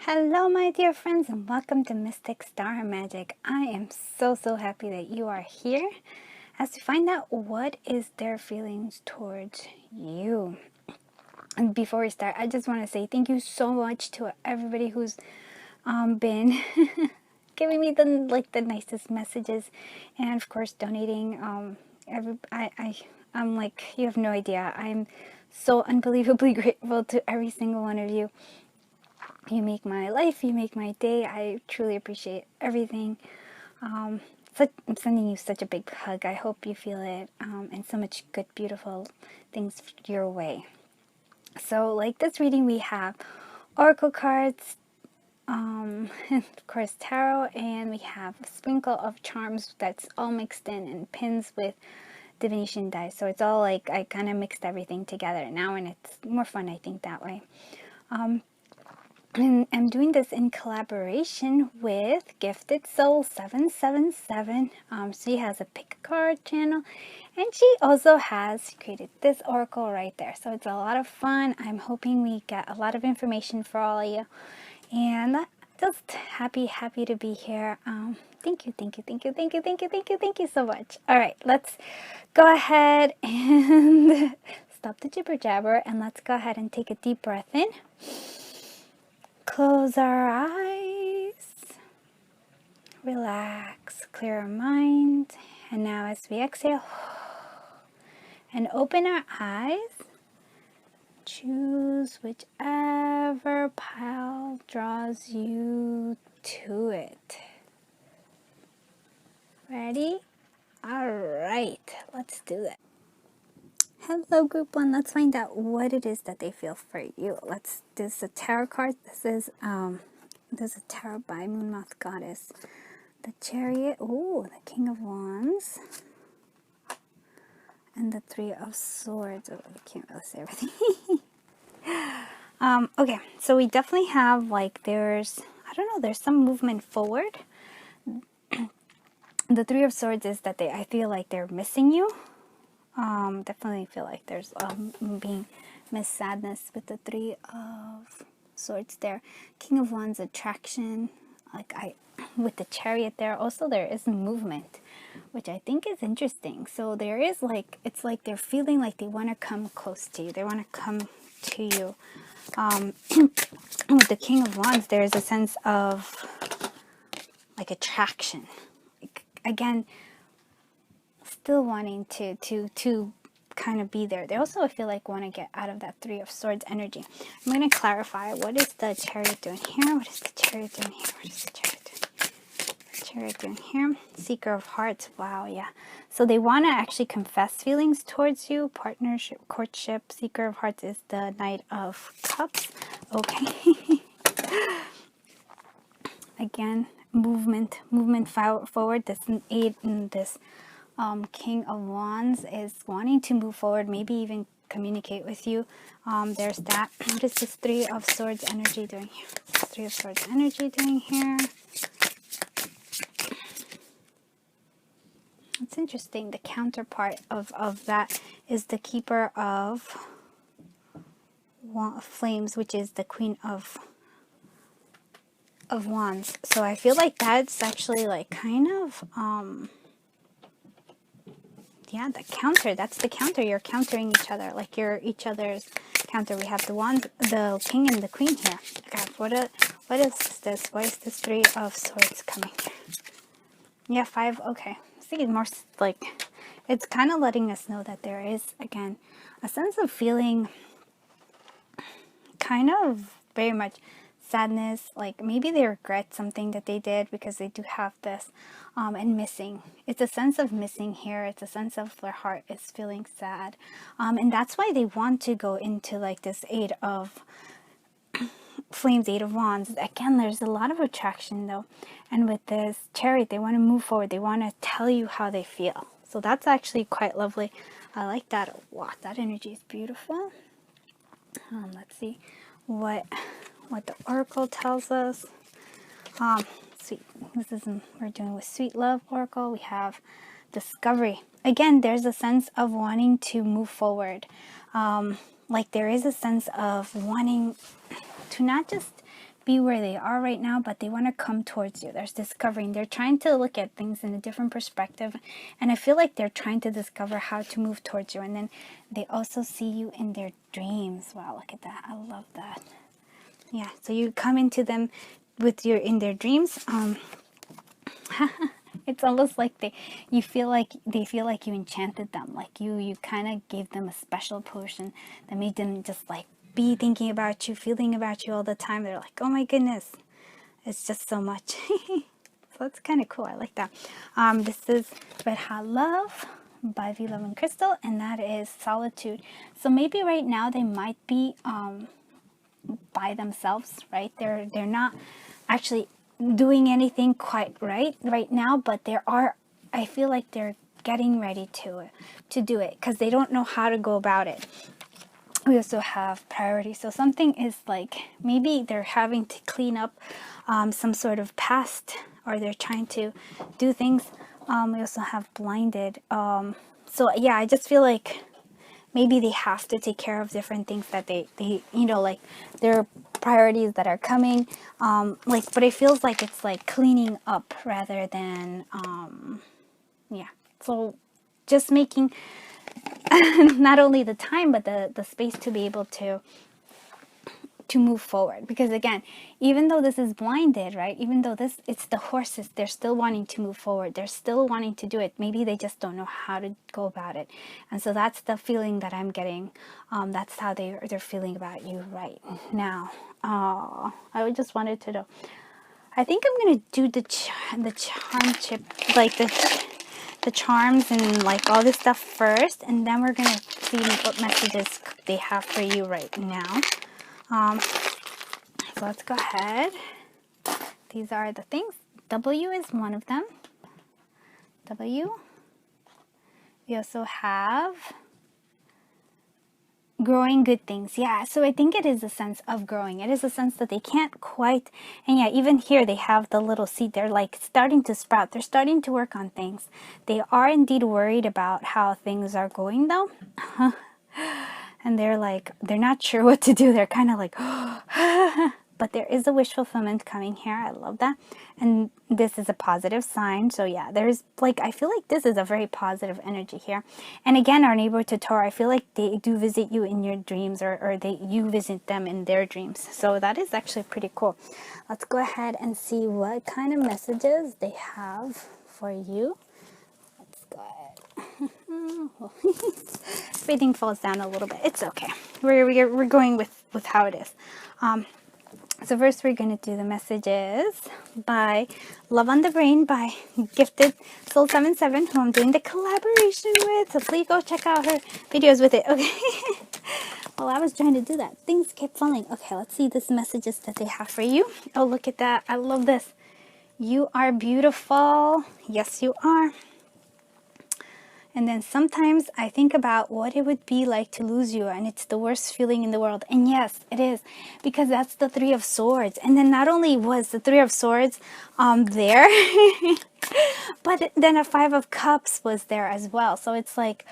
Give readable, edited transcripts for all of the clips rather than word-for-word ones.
Hello my dear friends, and welcome to Mystic Star Magic. I am so happy that you are here as to find out what is their feelings towards you. And before we start, I just want to say thank you so much to everybody who's been giving me the nicest messages, and of course donating. I'm like, you have no idea. I'm so unbelievably grateful to every single one of you. You make my life, you make my day. I truly appreciate everything. I'm sending you such a big hug. I hope you feel it, and so much good, beautiful things your way. So, like this reading, we have oracle cards, and of course tarot, and we have a sprinkle of charms that's all mixed in, and pins with divination dice. So it's all like I kind of mixed everything together now, and it's more fun, I think, that way. And I'm doing this in collaboration with GIFTEDSOUL777. She has a pick a card channel, and she also has created this oracle right there. So it's a lot of fun. I'm hoping we get a lot of information for all of you, and just happy to be here. Thank you so much. All right, let's go ahead and stop the jibber jabber, and let's go ahead and take a deep breath in. Close our eyes, relax, clear our mind, and now as we exhale and open our eyes, choose whichever pile draws you to it. Ready? Alright, let's do that. Hello group 1, let's find out what it is that they feel for you. This is a tarot card. This is a tarot by Moonmoth Goddess. The Chariot, the King of Wands, and the Three of Swords. Oh, I can't really say everything. Okay, so we definitely have there's some movement forward. The Three of Swords is that I feel like they're missing you. Definitely feel like there's being missed sadness with the Three of Swords there. King of Wands, attraction. With the Chariot there, also there is movement, which I think is interesting. So there is it's like they're feeling like they want to come close to you. They want to come to you. With the King of Wands, there's a sense of attraction. Again, still wanting to kind of be there. They also, I feel like, want to get out of that Three of Swords energy. I'm going to clarify, what is the Chariot doing here? What is the Chariot doing here? What is the Chariot doing? Chariot doing here? Seeker of Hearts. Wow, yeah. So they want to actually confess feelings towards you. Partnership, courtship. Seeker of Hearts is the Knight of Cups. Okay. Again, movement forward. This aid in this King of Wands is wanting to move forward, maybe even communicate with you. There's that. What is this Three of Swords energy doing here? Three of Swords energy doing here. It's interesting. The counterpart of that is the Keeper of Flames, which is the Queen of Wands. So I feel like that's actually kind of yeah, the counter. That's the counter. You're countering each other. You're each other's counter. We have the Wand, the King and the Queen here. God, what is this? Why is this Three of Swords coming here? Yeah, 5. Okay. I think it's more it's kind of letting us know that there is, again, a sense of feeling kind of very much sadness, maybe they regret something that they did, because they do have this, and missing. It's a sense of missing here. It's a sense of their heart is feeling sad, and that's why they want to go into this Eight of Flames, Eight of Wands. Again, there's a lot of attraction though, and with this Chariot, they want to move forward. They want to tell you how they feel. So that's actually quite lovely. I like that a lot. That energy is beautiful. Let's see what the Oracle tells us. Sweet. We're doing with Sweet Love Oracle. We have Discovery. Again, there's a sense of wanting to move forward. There is a sense of wanting to not just be where they are right now, but they want to come towards you. There's discovering. They're trying to look at things in a different perspective. And I feel like they're trying to discover how to move towards you. And then they also see you in their dreams. Wow, look at that. I love that. Yeah, so you come into them with your in their dreams. It's almost like they feel like you enchanted them, like you kind of gave them a special potion that made them just like be thinking about you, feeling about you all the time. They're like, oh my goodness, it's just so much. So that's kind of cool. I like that. This is Red Hot Love by V Love and Crystal, and that is Solitude. So maybe right now they might be by themselves, right? They're not actually doing anything quite right now, but I feel like they're getting ready to do it, because they don't know how to go about it. We also have priority. So something is like, maybe they're having to clean up some sort of past, or they're trying to do things. We also have blinded. So yeah, I just feel like maybe they have to take care of different things that they like their priorities that are coming. But it feels like it's like cleaning up rather than, yeah. So just making not only the time, but the space to be able to move forward. Because again, even though this is blinded, right? Even though it's the horses, they're still wanting to move forward. They're still wanting to do it. Maybe they just don't know how to go about it. And so that's the feeling that I'm getting. That's how they're feeling about you right now. I just wanted to know. I think I'm gonna do the charm chip, like the charms and like all this stuff first, and then we're gonna see what messages they have for you right now. So let's go ahead. These are the things. W is one of them. W. We also have growing good things. Yeah, so I think it is a sense of growing. It is a sense that they can't quite, and yeah, even here they have the little seed. They're like starting to sprout. They're starting to work on things. They are indeed worried about how things are going though. And they're like, they're not sure what to do. They're kind of like, but there is a wish fulfillment coming here. I love that. And this is a positive sign. So yeah, there's like, I feel like this is a very positive energy here. And again, our neighbor Totoro, I feel like they do visit you in your dreams, or you visit them in their dreams. So that is actually pretty cool. Let's go ahead and see what kind of messages they have for you. Let's go ahead. Everything falls down a little bit. It's okay. We're going with how it is. So first we're going to do the messages by Love on the Brain by GIFTEDSOUL777, who I'm doing the collaboration with. So please go check out her videos with it. Okay. While I was trying to do that, things kept falling. Okay, let's see these messages that they have for you. Oh, look at that. I love this. You are beautiful. Yes, you are. And then sometimes I think about what it would be like to lose you, and it's the worst feeling in the world. And yes, it is, because that's the Three of Swords. And then not only was the Three of Swords there, but then a Five of Cups was there as well. So it's like,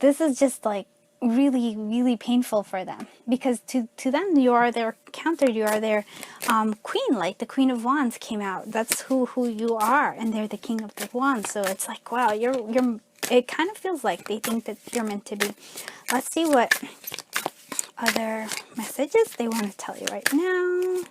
this is just like really, really painful for them, because to them, you are their counter, you are their queen, like the Queen of Wands came out. That's who you are, and they're the King of the Wands. So it's like, wow, you're it kind of feels like they think that you're meant to be. Let's see what other messages they want to tell you right now.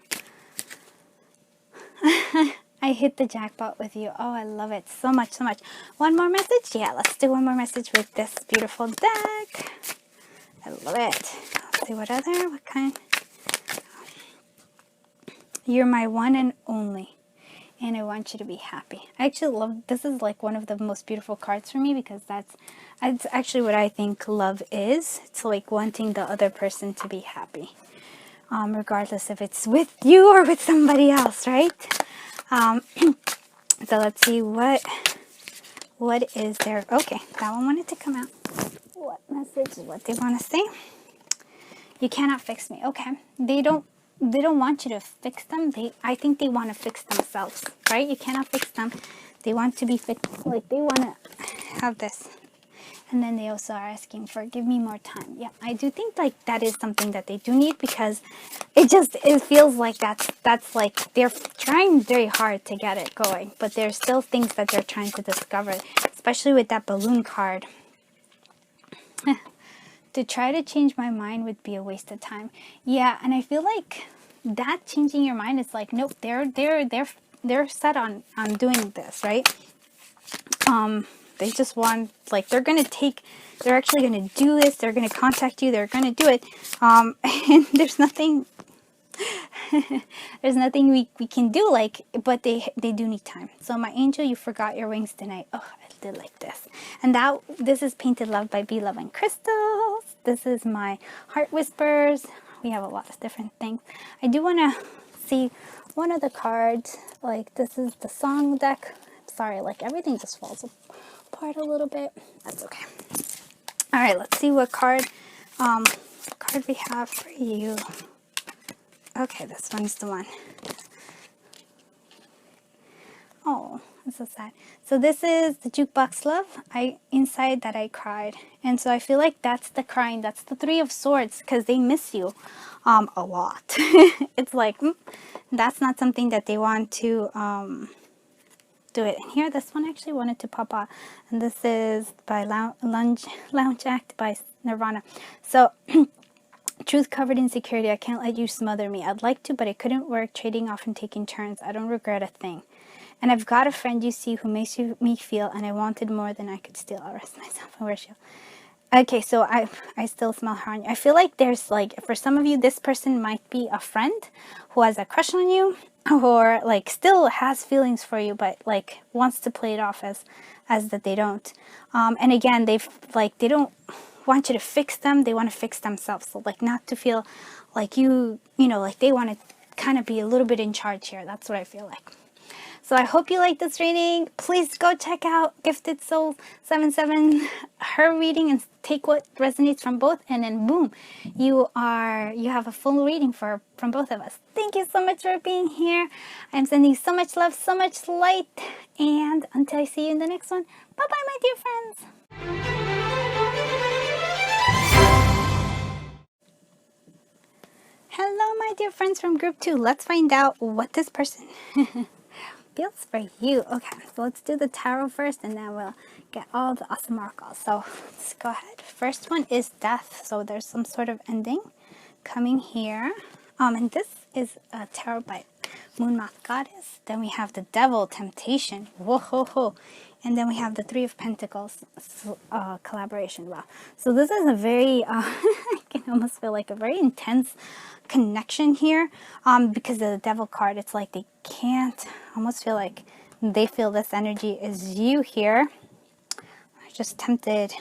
I hit the jackpot with you. Oh, I love it so much, so much. One more message? Yeah, let's do one more message with this beautiful deck. I love it. Let's see what kind. You're my one and only, and I want you to be happy. I actually love, this is like one of the most beautiful cards for me, because that's actually what I think love is. It's like wanting the other person to be happy, regardless if it's with you or with somebody else, right? So let's see what is there. Okay, that one wanted to come out. What message is what they want to say? You cannot fix me. Okay, they don't want you to fix them. I think they want to fix themselves, right? You cannot fix them. They want to be fixed. Like, they want to have this. And then they also are asking for give me more time. Yeah, I do think like that is something that they do need, because it feels like that's like they're trying very hard to get it going, but there's still things that they're trying to discover, especially with that balloon card. To try to change my mind would be a waste of time. Yeah, and I feel like that changing your mind is like, nope, they're set on doing this, right? They just want, like, they're actually gonna do this, they're gonna contact you, they're gonna do it, and there's nothing we can do, like, but they do need time. So my angel, you forgot your wings tonight. Oh, I did like this. And this is Painted Love by Be Love and Crystals. This is my Heart Whispers. We have a lot of different things. I do want to see one of the cards. Like, this is the song deck. Sorry, like, everything just falls apart a little bit. That's okay. All right, let's see what card we have for you. Okay, this one's the one. Oh, that's so sad. So this is the Jukebox Love. Inside that I cried. And so I feel like that's the crying. That's the Three of Swords, because they miss you a lot. It's like, that's not something that they want to do it. And here, this one actually wanted to pop out. And this is by Lounge Act by Nirvana. So, truth covered in security. I can't let you smother me. I'd like to, but it couldn't work. Trading off and taking turns. I don't regret a thing. And I've got a friend, you see, who makes me feel, and I wanted more than I could steal. I'll rest myself and worship. Okay, so I still smell her on you. I feel like there's, like, for some of you, this person might be a friend who has a crush on you, or, like, still has feelings for you, but, like, wants to play it off as that they don't. And again, they don't want you to fix them. They want to fix themselves. So, like, not to feel like you know, like, they want to kind of be a little bit in charge here. That's what I feel like. So I hope you like this reading. Please go check out Gifted Soul 77, her reading, and take what resonates from both, and then boom, you have a full reading from both of us. Thank you so much for being here. I'm sending so much love, so much light, and until I see you in the next one, bye bye, my dear friends. Hello, my dear friends from group 2. Let's find out what this person feels for you. Okay, so let's do the tarot first, and then we'll get all the awesome oracles. So let's go ahead. First one is death. So there's some sort of ending coming here. And this is a tarot by Moonmoth Goddess. Then we have the Devil, Temptation. Whoa ho ho. And then we have the Three of Pentacles, collaboration. Wow. So this is a very, I can almost feel like a very intense connection here, because of the Devil card. It's like they can't, almost feel like they feel this energy is you here. I'm just tempted,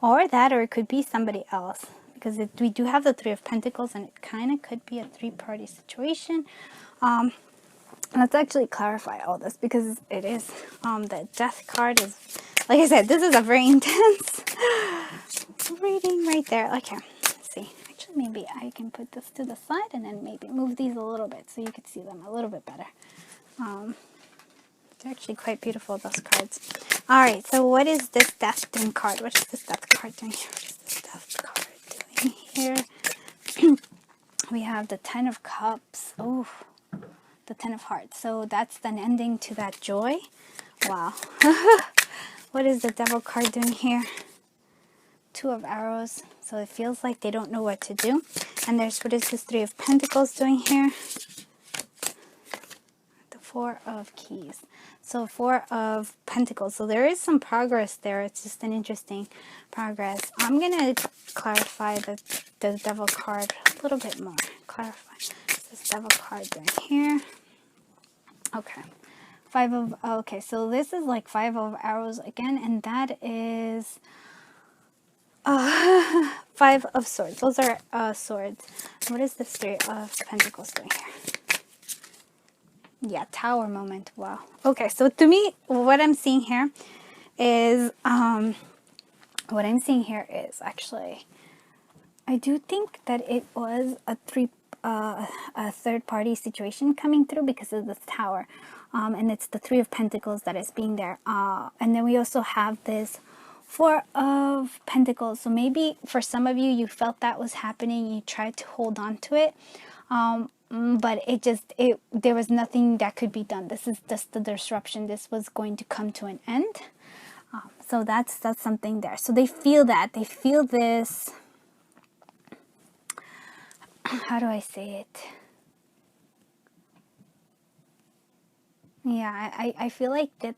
or it could be somebody else, because we do have the Three of Pentacles, and it kind of could be a three-party situation. Let's actually clarify all this, because it is, the Death card is, like I said, this is a very intense reading right there. Okay, let's see. Actually, maybe I can put this to the side, and then maybe move these a little bit so you can see them a little bit better. They're actually quite beautiful, those cards. All right, so what is this Death doing card? What is this Death card doing here? What is this Death card doing here? We have the Ten of Cups. Oh, the Ten of Hearts. So that's an ending to that joy. Wow. What is the Devil card doing here? Two of Arrows. So it feels like they don't know what to do. And what is this Three of Pentacles doing here? The Four of Keys. So Four of Pentacles. So there is some progress there. It's just an interesting progress. I'm going to clarify the Devil card a little bit more. Clarify. This Devil card doing here. Okay. Okay, so this is like Five of Arrows again, and that is Five of Swords. Those are swords. What is this Three of Pentacles doing here? Yeah, Tower moment. Wow. Okay, so to me, what I'm seeing here is actually, I do think that it was a third-party situation coming through because of this Tower, and it's the Three of Pentacles that is being there. And then we also have this Four of Pentacles. So maybe for some of you, you felt that was happening. You tried to hold on to it. But there was nothing that could be done. This is just the disruption. This was going to come to an end. So that's something there. So they feel that. They feel this. How do I say it? Yeah, I feel like that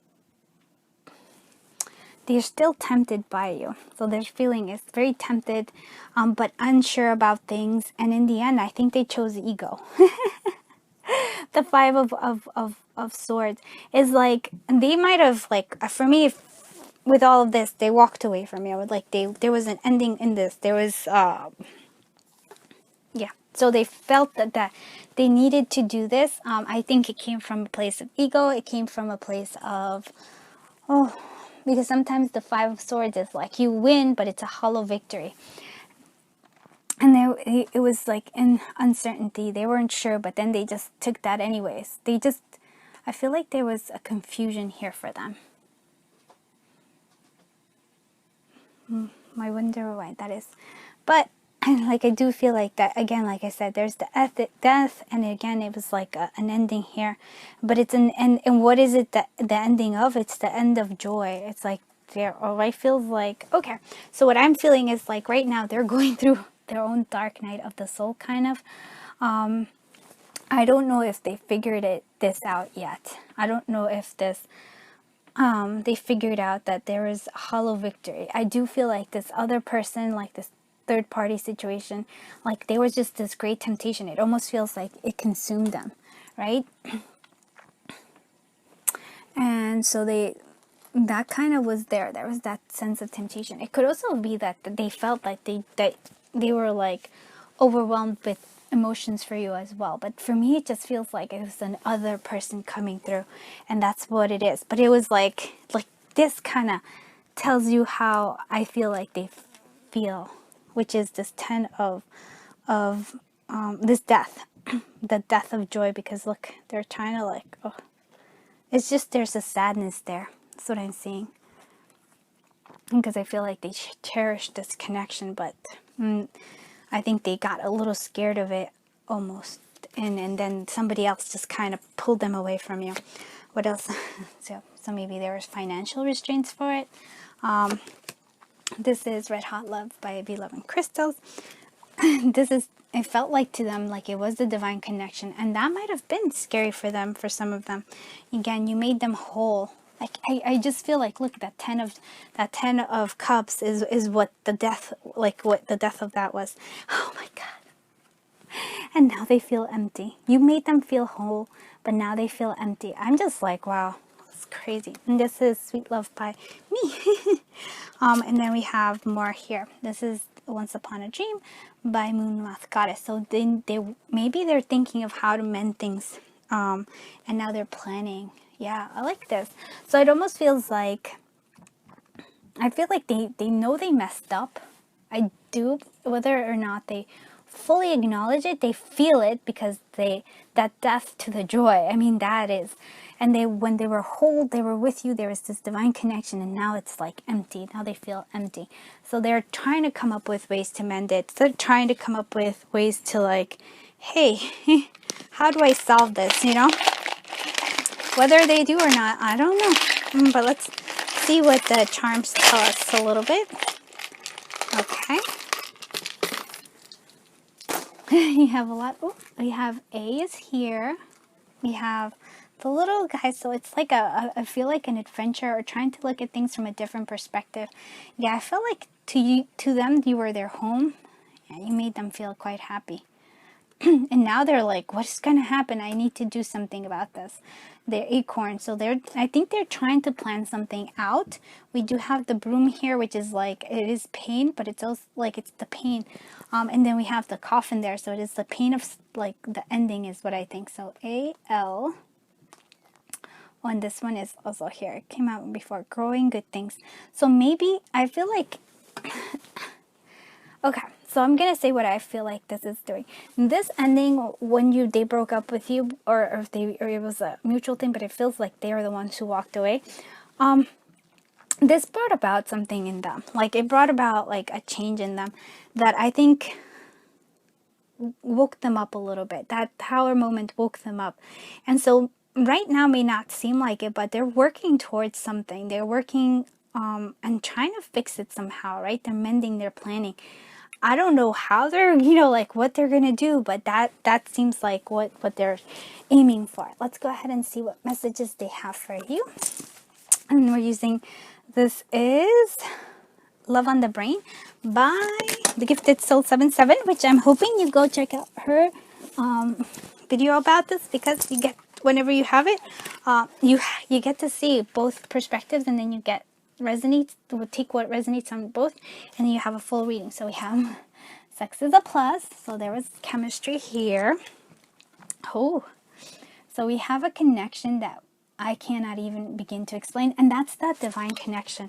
they're still tempted by you. So their feeling is very tempted, but unsure about things. And in the end, I think they chose ego. The Five of Swords is like, they might have, like, for me, with all of this, they walked away from you. Like, there was an ending in this. There was, yeah. So they felt that they needed to do this. I think it came from a place of ego. It came from a place of, oh, because sometimes the Five of Swords is like you win, but it's a hollow victory. And it was like in uncertainty. They weren't sure, but then they just took that anyways. I feel like there was a confusion here for them. I wonder why that is. But like, I do feel like that, again, like I said, there's the death, and again, it was like an ending here. But it's an end, and what is it that the ending of? It's the end of joy. It's like I feels like, okay, so what I'm feeling is like right now they're going through their own dark night of the soul, kind of. I don't know if they figured this out yet. I don't know if they figured out that there is a hollow victory. I do feel like this other person, like this third party situation, like there was just this great temptation. It almost feels like it consumed them, right? And so that kind of was there. There was that sense of temptation. It could also be that they felt like they were like overwhelmed with emotions for you as well. But for me, it just feels like it was another person coming through, and that's what it is. But it was like this kind of tells you how I feel like they feel, which is this 10 of this death, the death of joy. Because look, they're trying to like, oh, it's just there's a sadness there. That's what I'm seeing. Because I feel like they cherish this connection, but I think they got a little scared of it almost, and then somebody else just kind of pulled them away from you. What else? So maybe there was financial restraints for it. This is Red Hot Love by V11 Crystals. It felt like to them like it was the divine connection, and that might have been scary for them, for some of them. Again, you made them whole. Like I just feel like, look, that 10 of cups is what the death, like what the death of that was. Oh my God. And now they feel empty. You made them feel whole, but now they feel empty. I'm just like, wow, it's crazy. And this is Sweet Love by me. And then we have more here. This is Once Upon a Dream by Moon Moth Goddess. So maybe they're thinking of how to mend things, and now they're planning. Yeah, I like this. So it almost feels like, I feel like they know they messed up. I do, whether or not they fully acknowledge it, they feel it, because that death to the joy, I mean, that is. And when they were whole, they were with you, there was this divine connection, and now it's like empty. Now they feel empty. So they're trying to come up with ways to mend it. They're trying to come up with ways to like, hey, how do I solve this, you know? Whether they do or not, I don't know. But let's see what the charms tell us a little bit. Okay. You have a lot. Oh, we have A's here. We have the little guy. So it's like I feel like an adventure, or trying to look at things from a different perspective. Yeah, I feel like to them, you were their home. Yeah, you made them feel quite happy. And now they're like, what's going to happen? I need to do something about this. They're acorn. So I think they're trying to plan something out. We do have the broom here, which is like, it is pain, but it's also like, it's the pain. And then we have the coffin there. So it is the pain of like the ending is what I think. So A-L. Oh, and this one is also here. It came out before. Growing good things. So maybe I feel like, okay. So I'm going to say what I feel like this is doing. This ending, when they broke up with you, or it was a mutual thing, but it feels like they are the ones who walked away. this brought about something in them. Like it brought about like a change in them that I think woke them up a little bit. That power moment woke them up. And so right now may not seem like it, but they're working towards something. They're working and trying to fix it somehow, right? They're mending, they're planning. I don't know how they're, like what they're going to do, but that seems like what they're aiming for. Let's go ahead and see what messages they have for you. And we're using, this is Love on the Brain by the Gifted Soul 77, which I'm hoping you go check out her video about this, because you get, whenever you have it, you get to see both perspectives, and then you get take what resonates on both, and then you have a full reading. So we have sex is a plus, so there was chemistry here. Oh, so we have a connection that I cannot even begin to explain, and that's that divine connection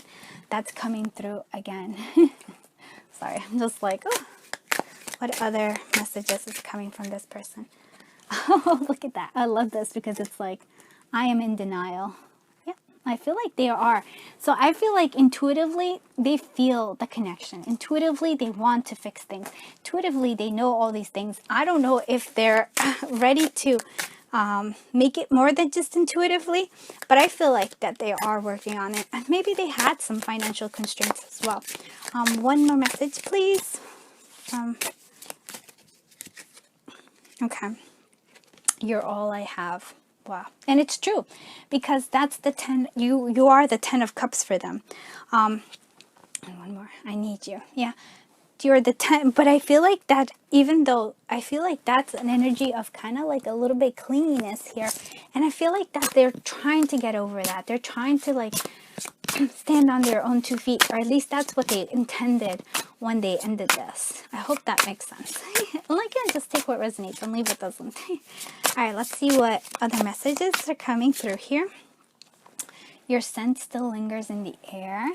that's coming through again. Sorry, I'm just like, oh, what other messages is coming from this person? Oh, look at that. I love this, because it's like, I am in denial. Yeah, I feel like they are. So I feel like intuitively, they feel the connection. Intuitively, they want to fix things. Intuitively, they know all these things. I don't know if they're ready to make it more than just intuitively, but I feel like that they are working on it. And maybe they had some financial constraints as well. One more message, please. Okay. You're all I have. Wow. And it's true, because that's the 10, you are the 10 of cups for them. And one more, I need you. Yeah. You're the 10, but I feel like that, even though I feel like that's an energy of kind of like a little bit clinginess here, and I feel like that they're trying to get over that. They're trying to like stand on their own 2 feet, or at least that's what they intended when they ended this. I hope that makes sense. And again, just take what resonates and leave what doesn't. All right, let's see what other messages are coming through here. Your scent still lingers in the air.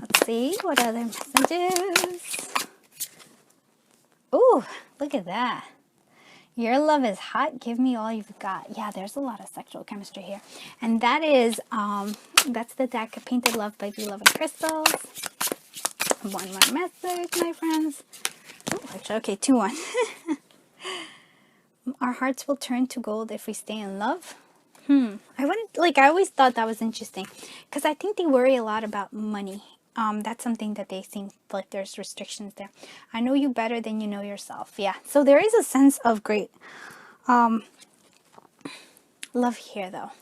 Let's see what other messages. Ooh, look at that. Your love is hot. Give me all you've got. Yeah, there's a lot of sexual chemistry here. And that is, that's the deck Painted Love by Love and Crystals. One more message, my friends. Ooh, actually, okay, 2-1. Our hearts will turn to gold if we stay in love. I always thought that was interesting, because I think they worry a lot about money. That's something that they seem like there's restrictions there. I know you better than you know yourself. Yeah. So there is a sense of great love here, though.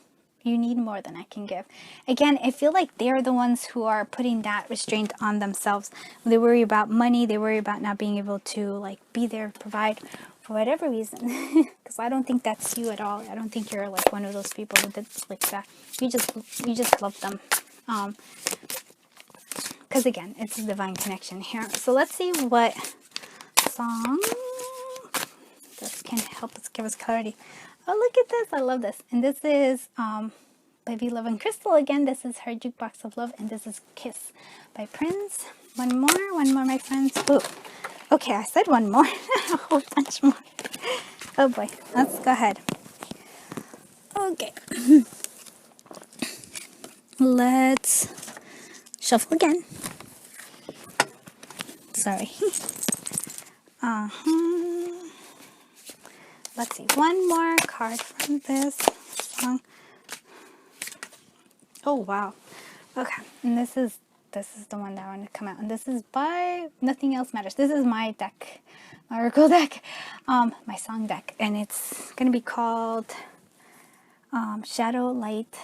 You need more than I can give. Again, I feel like they're the ones who are putting that restraint on themselves. They worry about money. They worry about not being able to like be there, provide for whatever reason. Because I don't think that's you at all. I don't think you're like one of those people who did like that. You just love them. Because again, it's a divine connection here. So let's see what song this can help us give us clarity. Oh, look at this. I love this. And this is Baby Love and Crystal again. This is her Jukebox of Love. And this is Kiss by Prince. One more, my friends. Ooh. Okay, I said one more. A whole bunch more. Oh boy. Let's go ahead. Okay. Let's shuffle again. Sorry. Let's see. One more card from this song. Oh wow. Okay. And this is the one that I want to come out. And this is by Nothing Else Matters. This is my deck. My Oracle deck. My song deck. And it's gonna be called Shadow Light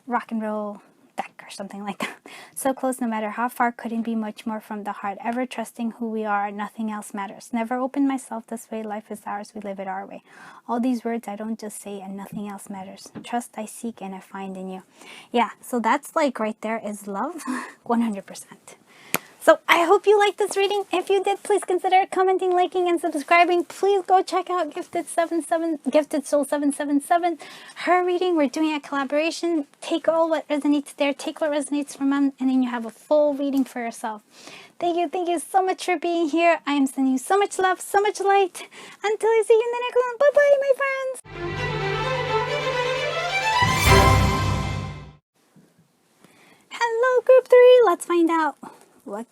Rock and Roll Deck or something like that. So close, no matter how far, couldn't be much more from the heart. Ever trusting who we are, nothing else matters. Never open myself this way, life is ours, we live it our way. All these words I don't just say, and nothing else matters. Trust I seek and I find in you. Yeah, so that's like right there is love, 100%. So I hope you liked this reading. If you did, please consider commenting, liking, and subscribing. Please go check out Gifted Soul 777, her reading. We're doing a collaboration. Take all what resonates there. Take what resonates from them, and then you have a full reading for yourself. Thank you so much for being here. I am sending you so much love, so much light. Until I see you in the next one. Bye-bye, my friends. Hello. Hello, group 3. Let's find out what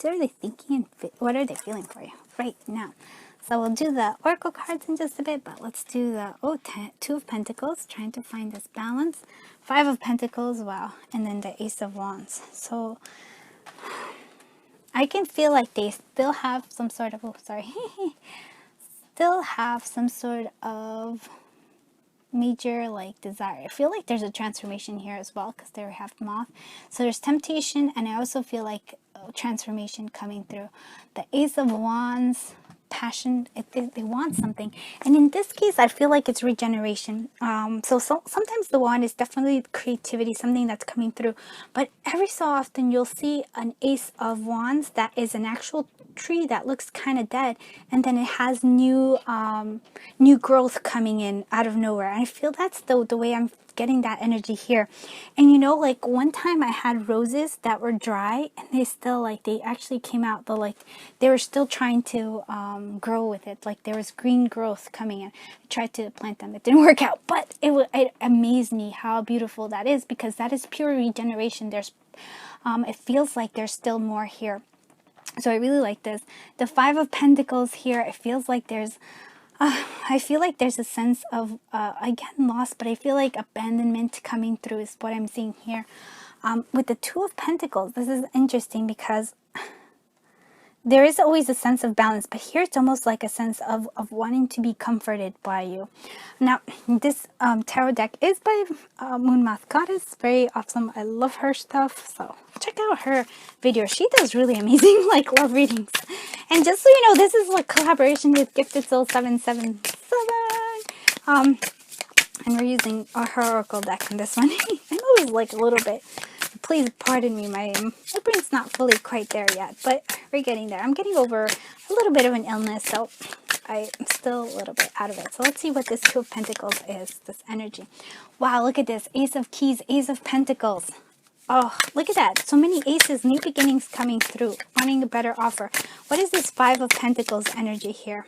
are they thinking and what are they feeling for you right now. So we'll do the oracle cards in just a bit, but let's do the Two of Pentacles, trying to find this balance. 5 of Pentacles, wow, and then the Ace of Wands. So I can feel like they still have some sort of, still have some sort of major like desire. I feel like there's a transformation here as well because they have Moth. So there's temptation, and I also feel like transformation coming through. The Ace of Wands, passion, they want something, and in this case I feel like it's regeneration. So sometimes the wand is definitely creativity, something that's coming through, but every so often you'll see an Ace of Wands that is an actual tree that looks kind of dead, and then it has new growth coming in out of nowhere. And I feel that's the way I'm getting that energy here. And you know, like one time I had roses that were dry, and they still they actually came out, but like they were still trying to grow with it. Like there was green growth coming in. I tried to plant them, it didn't work out, but it amazed me how beautiful that is, because that is pure regeneration. There's it feels like there's still more here. So I really like this. The 5 of Pentacles here, it feels like there's I feel like there's a sense of, again, loss, but I feel like abandonment coming through is what I'm seeing here. With the 2 of Pentacles, this is interesting because there is always a sense of balance, but here it's almost like a sense of wanting to be comforted by you. Now, this tarot deck is by Moon Math Goddess. Very awesome. I love her stuff, so check out her video. She does really amazing love readings. And just so you know, this is a collaboration with GIFTEDSOUL777. And we're using her oracle deck in this one. I know it's a little bit, please pardon me, my brain's not fully quite there yet, but we're getting there. I'm getting over a little bit of an illness, so I'm still a little bit out of it. So let's see what this 2 of Pentacles is, this energy. Wow, look at this. Ace of Keys, Ace of Pentacles. Oh, look at that. So many aces, new beginnings coming through, wanting a better offer. What is this 5 of Pentacles energy here?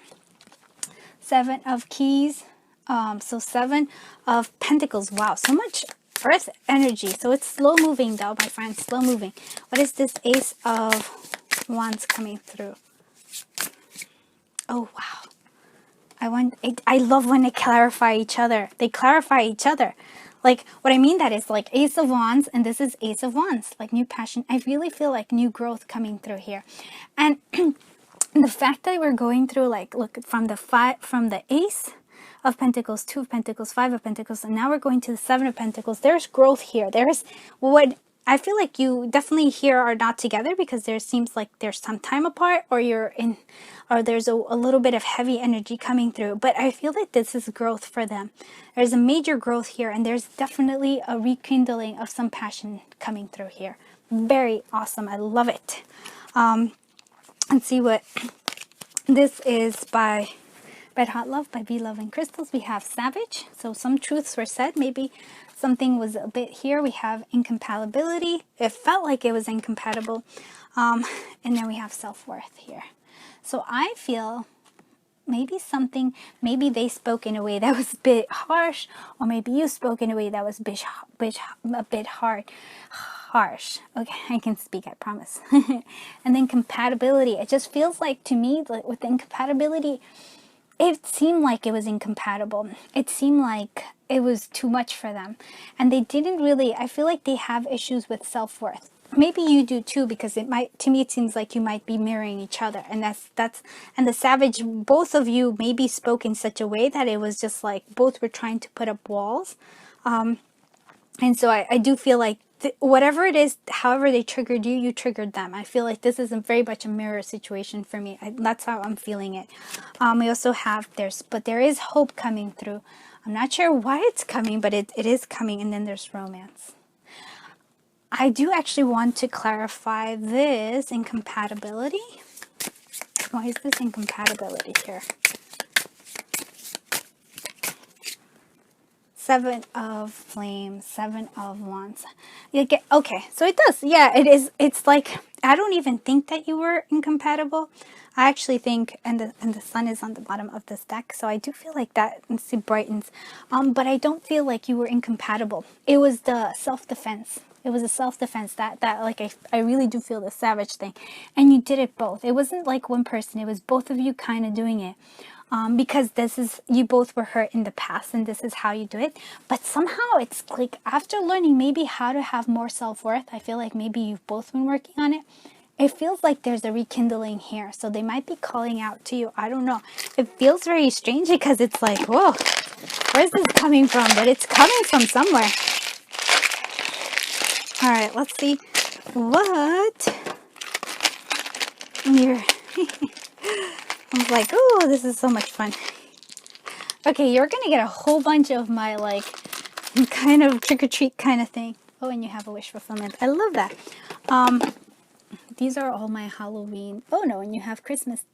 7 of Keys. So 7 of Pentacles. Wow, so much Earth energy. So it's slow moving though, my friends, slow moving. What is this Ace of Wands coming through? Oh, wow. I love when they clarify each other. They clarify each other. Like, what I mean that is like Ace of Wands, and this is Ace of Wands, like new passion. I really feel like new growth coming through here. And the fact that we're going through, look, from the Ace of Pentacles, 2 of Pentacles, 5 of Pentacles, and now we're going to the 7 of Pentacles. There's growth here. There's what I feel like you definitely here are not together, because there seems like there's some time apart, or there's a little bit of heavy energy coming through. But I feel like this is growth for them. There's a major growth here, and there's definitely a rekindling of some passion coming through here. Very awesome. I love it. Let's see what this is by Red Hot Love, by Be Love and Crystals. We have Savage. So some truths were said. Maybe something was a bit here. We have incompatibility. It felt like it was incompatible. And then we have self-worth here. So I feel maybe they spoke in a way that was a bit harsh, or maybe you spoke in a way that was a bit harsh. Okay, I can speak, I promise. And then compatibility. It just feels like, to me, like with incompatibility, it seemed like it was incompatible. It seemed like it was too much for them. And they didn't really, I feel like they have issues with self-worth. Maybe you do too, because to me it seems like you might be mirroring each other. And and the Savage, both of you maybe spoke in such a way that it was just like both were trying to put up walls. And so I do feel like whatever it is, however they triggered you, you triggered them. I feel like this is very much a mirror situation for me. That's how I'm feeling it. We also have but there is hope coming through. I'm not sure why it's coming, but it is coming. And then there's romance. I do actually want to clarify this incompatibility. Why is this incompatibility here? 7 of Flames, 7 of Wands. Okay, so it does. Yeah, it is. It's like, I don't even think that you were incompatible. I actually think, and the sun is on the bottom of this deck, so I do feel like that, it brightens. But I don't feel like you were incompatible. It was the self-defense. It was a self-defense that like I really do feel the savage thing. And you did it both. It wasn't like one person. It was both of you kind of doing it. Because this is, you both were hurt in the past and this is how you do it. But somehow it's like after learning maybe how to have more self-worth, I feel like maybe you've both been working on it. It feels like there's a rekindling here. So they might be calling out to you. I don't know. It feels very strange because it's like, whoa, where's this coming from? But it's coming from somewhere. All right, let's see what you're... I was like, oh, this is so much fun. Okay, you're going to get a whole bunch of my, like, kind of trick-or-treat kind of thing. Oh, and you have a wish fulfillment. I love that. These are all my Halloween. Oh, no, and you have Christmas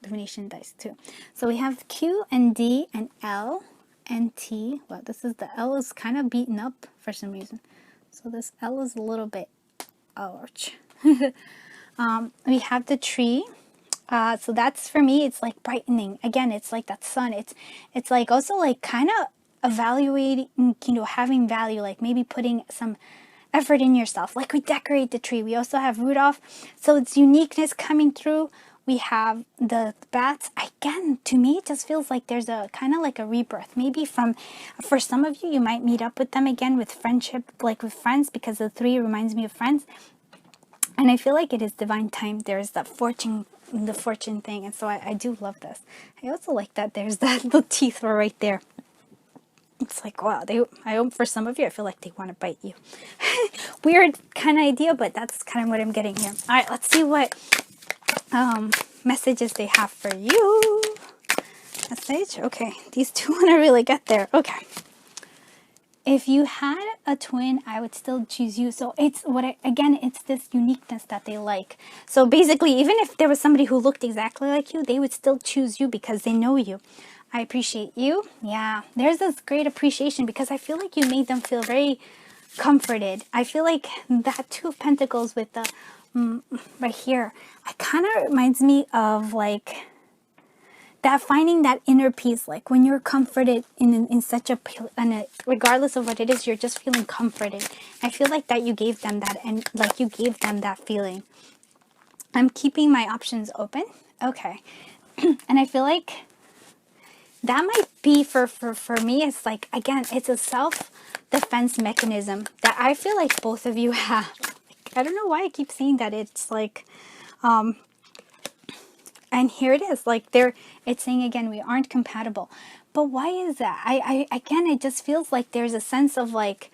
divination dice, too. So we have Q and D and L and T. Well, this is the L is kind of beaten up for some reason. So this L is a little bit, ouch. We have the tree. So that's, for me, it's like brightening. Again, it's like that sun. It's like also like kind of evaluating, you know, having value, like maybe putting some effort in yourself. Like we decorate the tree. We also have Rudolph. So it's uniqueness coming through. We have the bats. Again, to me, it just feels like there's a kind of like a rebirth. Maybe for some of you, you might meet up with them again with friendship, like with friends, because the 3 reminds me of friends. And I feel like it is divine time. There's that fortune thing. And so I do love this. I also like that there's that the teeth were right there. It's like, wow, I hope for some of you, I feel like they want to bite you. Weird kind of idea, but that's kind of what I'm getting here. All right, let's see what messages they have for you. Message. Okay, these 2 want to really get there. Okay. If you had a twin, I would still choose you. So it's again, it's this uniqueness that they like. So basically, even if there was somebody who looked exactly like you, they would still choose you because they know you. I appreciate you. Yeah, there's this great appreciation because I feel like you made them feel very comforted. I feel like that 2 of Pentacles with the right here, it kind of reminds me of like that finding that inner peace, like when you're comforted in such a, regardless of what it is, you're just feeling comforted. I feel like that you gave them that, and like you gave them that feeling. I'm keeping my options open. Okay. And I feel like that might be for me, it's like, again, it's a self-defense mechanism that I feel like both of you have. I don't know why I keep saying that. It's like, and here it is, like it's saying again, we aren't compatible. But why is that? Again, it just feels like there's a sense of like,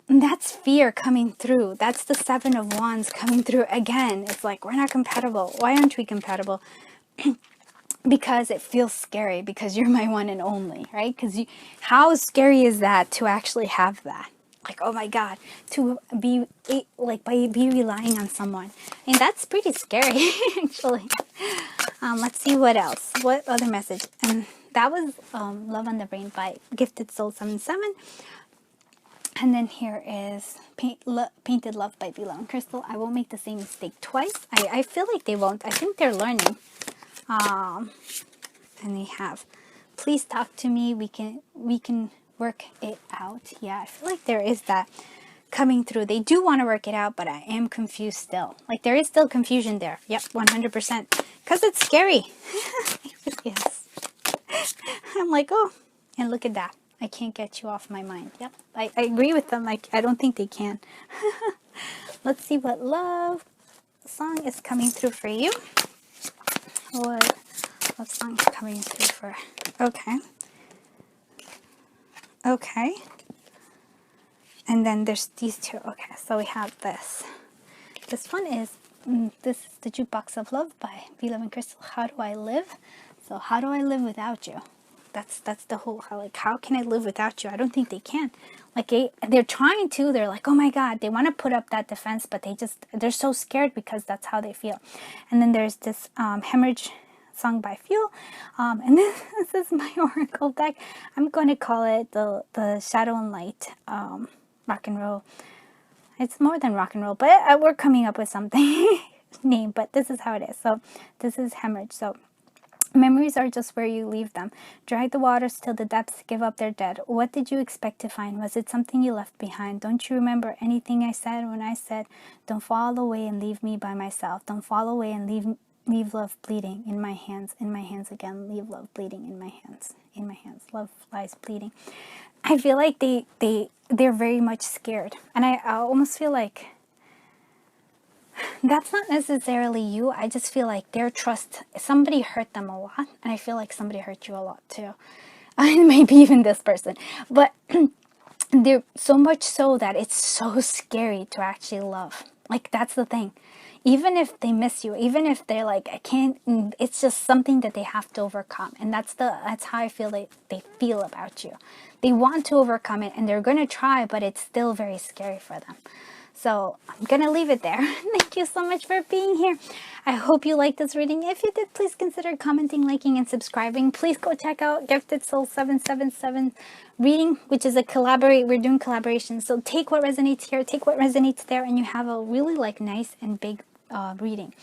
that's fear coming through. That's the 7 of Wands coming through again. It's like, we're not compatible. Why aren't we compatible? Because it feels scary, because you're my one and only, right? Because how scary is that to actually have that? Like, oh my God, to be relying on someone. And that's pretty scary, actually. Let's see what else. What other message? And that was Love on the Brain by GIFTEDSOUL777. And then here is Painted Love by Vila and Crystal. I won't make the same mistake twice. I feel like they won't. I think they're learning. And they have, please talk to me. We can work it out. Yeah, I feel like there is that coming through. They do want to work it out, but I am confused still. Like there is still confusion there. Yep, 100%. Because it's scary. Yes. I'm like, oh, and look at that. I can't get you off my mind. Yep, I agree with them. Like, I don't think they can. Let's see what love song is coming through for you. What love song is coming through for? Okay. Okay. And then there's these 2. Okay, so we have this. This one is, this is the Jukebox of Love by Vila and Crystal. How do I live? So how do I live without you? That's the whole, how can I live without you? I don't think they can. Like they're trying to, they're like, oh my God, they want to put up that defense, but they're so scared because that's how they feel. And then there's this Hemorrhage sung by Fuel. And this is my oracle deck. I'm going to call it the Shadow and Light rock and roll. It's more than rock and roll, but we're coming up with something name, but this is how it is. So this is Hemorrhage. So Memories are just where you leave them. Drag the waters till the depths give up their dead. What did you expect to find? Was it something you left behind? Don't you remember anything I said when I said, don't fall away and leave me by myself. Don't fall away and leave love bleeding in my hands again. Leave love bleeding in my hands. Love lies bleeding. I feel like they're very much scared. And I almost feel like that's not necessarily you. I just feel like their trust, somebody hurt them a lot, and I feel like somebody hurt you a lot too. Maybe even this person. But they're so much so that it's so scary to actually love. Like, that's the thing. Even if they miss you, even if they're like, I can't, it's just something that they have to overcome. And that's how I feel like they feel about you. They want to overcome it and they're going to try, but it's still very scary for them. So I'm going to leave it there. Thank you so much for being here. I hope you liked this reading. If you did, please consider commenting, liking, and subscribing. Please go check out Gifted Soul 777 reading, which is a collaborate. We're doing collaboration. So take what resonates here, take what resonates there, and you have a really like nice and big reading.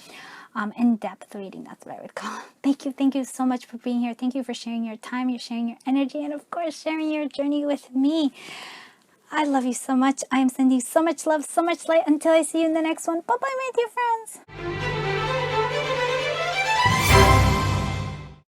In-depth reading, that's what I would call it. Thank you so much for being here. Thank you for sharing your time, you're sharing your energy, and of course sharing your journey with me. I love you so much. I am sending you so much love, so much light. Until I see you in the next one. Bye-bye, my dear friends.